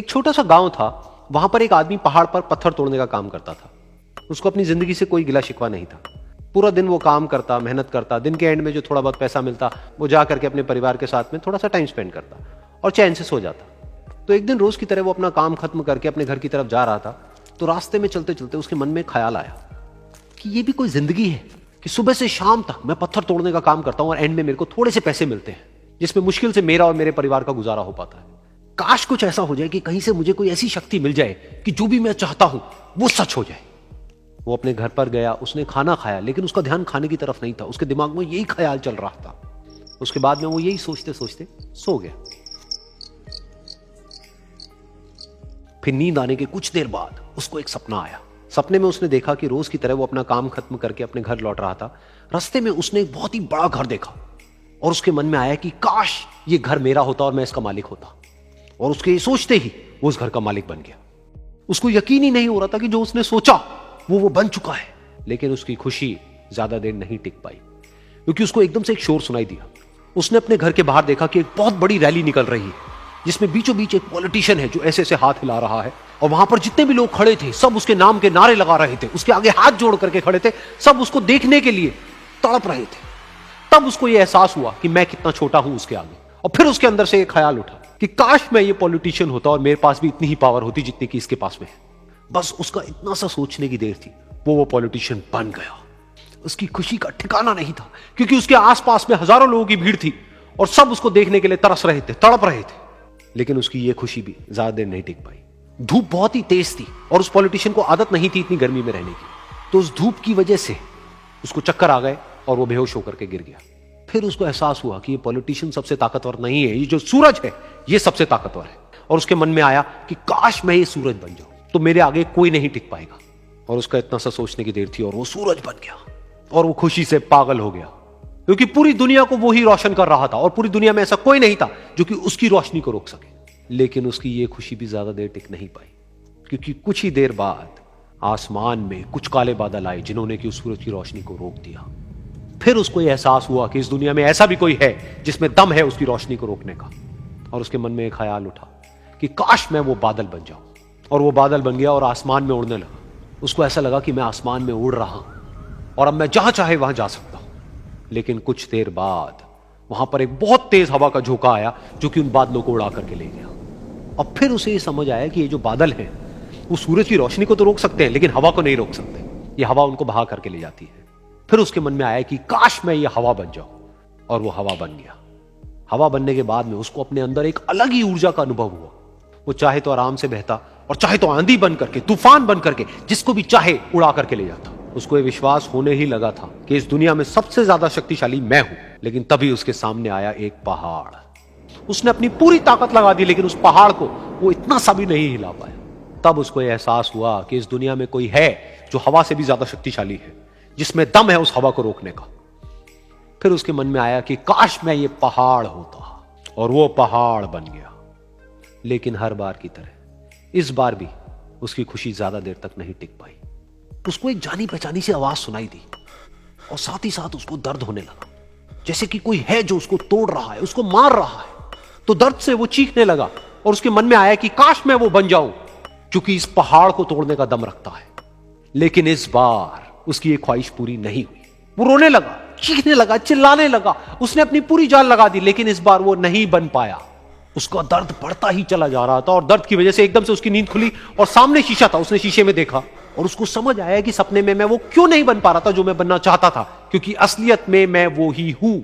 एक छोटा सा गांव था, वहां पर एक आदमी पहाड़ पर पत्थर तोड़ने का काम करता था। उसको अपनी जिंदगी से कोई गिला शिकवा नहीं था। पूरा दिन वो काम करता, मेहनत करता, दिन के एंड में जो थोड़ा बहुत पैसा मिलता वो जा करके अपने परिवार के साथ में थोड़ा सा टाइम स्पेंड करता और चैन से सो जाता। तो एक दिन रोज की तरह वो अपना काम खत्म करके अपने घर की तरफ जा रहा था, तो रास्ते में चलते चलते उसके मन में ख्याल आया कि ये भी कोई जिंदगी है कि सुबह से शाम तक मैं पत्थर तोड़ने का काम करता हूं और एंड में मेरे को थोड़े से पैसे मिलते हैं, जिसमें मुश्किल से मेरा और मेरे परिवार का गुजारा हो पाता है। काश कुछ ऐसा हो जाए कि कहीं से मुझे कोई ऐसी शक्ति मिल जाए कि जो भी मैं चाहता हूं वो सच हो जाए। वो अपने घर पर गया, उसने खाना खाया, लेकिन उसका ध्यान खाने की तरफ नहीं था। उसके दिमाग में यही ख्याल चल रहा था। उसके बाद में वो यही सोचते सोचते सो गया। फिर नींद आने के कुछ देर बाद उसको एक सपना आया। सपने में उसने देखा कि रोज की तरह वो अपना काम खत्म करके अपने घर लौट रहा था। रास्ते में उसने एक बहुत ही बड़ा घर देखा और उसके मन में आया कि काश ये घर मेरा होता और मैं इसका मालिक होता। और उसके सोचते ही वो उस घर का मालिक बन गया। उसको यकीन ही नहीं हो रहा था कि जो उसने सोचा वो बन चुका है। लेकिन उसकी खुशी ज्यादा देर नहीं टिक पाई, क्योंकि उसको एकदम से एक शोर सुनाई दिया। उसने अपने घर के बाहर देखा कि एक बहुत बड़ी रैली निकल रही है, जिसमें बीचों बीच एक पॉलिटिशियन है जो ऐसे ऐसे हाथ हिला रहा है। और वहां पर जितने भी लोग खड़े थे सब उसके नाम के नारे लगा रहे थे, उसके आगे हाथ जोड़ करके खड़े थे, सब उसको देखने के लिए तड़प रहे थे। तब उसको यह एहसास हुआ कि मैं कितना छोटा हूं उसके आगे। और फिर उसके अंदर से एक ख्याल उठा कि काश मैं ये पॉलिटिशियन होता और मेरे पास भी इतनी ही पावर होती जितनी कि इसके पास में है। बस उसका इतना सा सोचने की देर थी, वो पॉलिटिशियन बन गया। उसकी खुशी का ठिकाना नहीं था, क्योंकि उसके आसपास में हजारों लोगों की भीड़ थी और सब उसको देखने के लिए तरस रहे थे, तड़प रहे थे। लेकिन उसकी ये खुशी भी ज्यादा देर नहीं टिक पाई। धूप बहुत ही तेज थी और उस पॉलिटिशियन को आदत नहीं थी इतनी गर्मी में रहने की। तो उस धूप की वजह से उसको चक्कर आ गए और वो बेहोश होकर के गिर गया। फिर उसको एहसास हुआ कि ये पॉलिटिशियन सबसे ताकतवर नहीं है, ये जो सूरज है ये सबसे ताकतवर है। और उसके मन में आया कि काश मैं ये सूरज बन जाऊं तो मेरे आगे कोई नहीं टिक पाएगा। और उसका इतना सा सोचने की देर थी और वो सूरज बन गया। और वो खुशी से पागल हो गया, क्योंकि पूरी दुनिया को वो ही रोशन कर रहा था और पूरी दुनिया में ऐसा कोई नहीं था जो कि उसकी रोशनी को रोक सके। लेकिन उसकी ये खुशी भी ज्यादा देर टिक नहीं पाई, क्योंकि कुछ ही देर बाद आसमान में कुछ काले बादल आए जिन्होंने कि उस सूरज की रोशनी को रोक दिया। फिर उसको यह एहसास हुआ कि इस दुनिया में ऐसा भी कोई है जिसमें दम है उसकी रोशनी को रोकने का। और उसके मन में एक ख्याल उठा कि काश मैं वो बादल बन जाऊं। और वो बादल बन गया और आसमान में उड़ने लगा। उसको ऐसा लगा कि मैं आसमान में उड़ रहा हूं और अब मैं जहां चाहे वहां जा सकता हूं। लेकिन कुछ देर बाद वहां पर एक बहुत तेज हवा का झोंका आया जो कि उन बादलों को उड़ा करके ले गया। और फिर उसे ये समझ आया कि ये जो बादल हैं वो सूरज की रोशनी को तो रोक सकते हैं, लेकिन हवा को नहीं रोक सकते। ये हवा उनको बहा करके ले जाती है। फिर उसके मन में आया कि काश मैं ये हवा बन जाऊं। और वो हवा बन गया। हवा बनने के बाद में उसको अपने अंदर एक अलग ही ऊर्जा का अनुभव हुआ। वो चाहे तो आराम से बहता और चाहे तो आंधी बन करके, तूफान बन करके, जिसको भी चाहे उड़ा करके ले जाता। उसको ये विश्वास होने ही लगा था कि इस दुनिया में सबसे ज्यादा शक्तिशाली मैं हूं। लेकिन तभी उसके सामने आया एक पहाड़। उसने अपनी पूरी ताकत लगा दी, लेकिन उस पहाड़ को वो इतना सा भी नहीं हिला पाया। तब उसको यह एहसास हुआ कि इस दुनिया में कोई है जो हवा से भी ज्यादा शक्तिशाली है, जिसमें दम है उस हवा को रोकने का। फिर उसके मन में आया कि काश मैं ये पहाड़ होता। और वो पहाड़ बन गया। लेकिन हर बार की तरह इस बार भी उसकी खुशी ज्यादा देर तक नहीं टिक पाई। उसको एक जानी पहचानी सी आवाज सुनाई दी और साथ ही साथ उसको दर्द होने लगा, जैसे कि कोई है जो उसको तोड़ रहा है, उसको मार रहा है। तो दर्द से वो चीखने लगा और उसके मन में आया कि काश मैं वो बन जाऊं क्योंकि इस पहाड़ को तोड़ने का दम रखता है। लेकिन इस बार उसकी एक ख्वाहिश पूरी नहीं हुई। वो रोने लगा, चीखने लगा, चिल्लाने लगा। उसने अपनी पूरी जान लगा दी, लेकिन इस बार वो नहीं बन पाया। उसका दर्द बढ़ता ही चला जा रहा था और दर्द की वजह से एकदम से उसकी नींद खुली और सामने शीशा था। उसने शीशे में देखा और उसको समझ आया कि सपने में मैं वो क्यों नहीं बन पा रहा था जो मैं बनना चाहता था, क्योंकि असलियत में मैं वो ही हूं।